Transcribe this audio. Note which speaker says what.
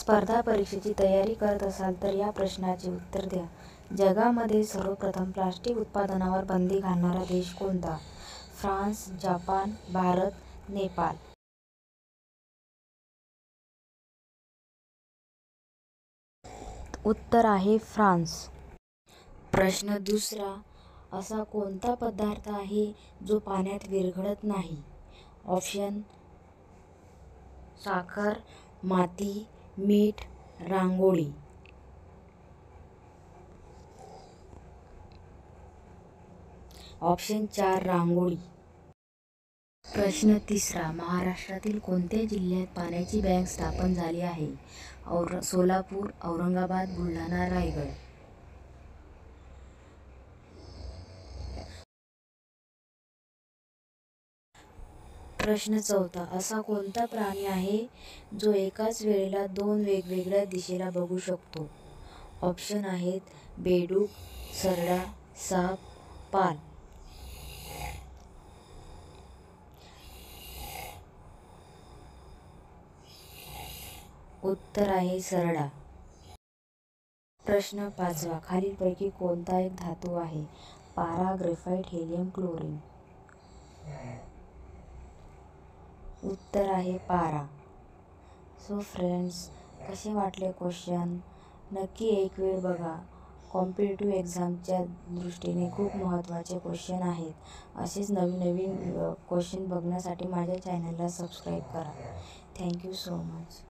Speaker 1: स्पर्धा परीक्षेची तयारी करत असाल तर या प्रश्नाचे उत्तर द्या. जगामध्ये सर्वप्रथम प्लास्टिक उत्पादनावर बंदी घालणारा देश कोणता? France, Japan, Bharat, Nepal. उत्तर आहे फ्रान्स. प्रश्न दुसरा. असा कोणता पदार्थ आहे जो पाण्यात विरघळत नाही? ऑप्शन: साखर, माती, मीठ, रांगोळी. ऑप्शन 4 रांगोळी. प्रश्न तिसरा. महाराष्ट्रातील कोणत्या जिल्ह्यात पाण्याची बँक स्थापन झाली आहे? सोलापूर, औरंगाबाद, बुलढाणा, रायगड. प्रश्न चौथा. असा कोणता प्राणी आहे जो एकाच वेळेला 2 वेगवेगळ्या दिशेला बघू शकतो? ऑप्शन आहेत: बेडूक, सरडा, साप, पाल. उत्तर आहे सरडा. प्रश्न पाचवा. खालीलपैकी कोणता एक धातू आहे? पारा, ग्रेफाइट, हेलियम, क्लोरीन. उत्तर आहे पारा. सो फ्रेंड्स, कसे वाटले क्वेश्चन? नक्की एक वेळ बघा. कॉम्पिटिटिव्ह एक्झामच्या दृष्टीने खूप महत्त्वाचे क्वेश्चन आहेत. असेच नवीन नवीन क्वेश्चन बघण्यासाठी माझ्या चॅनलला सबस्क्राईब करा. Thank you so much.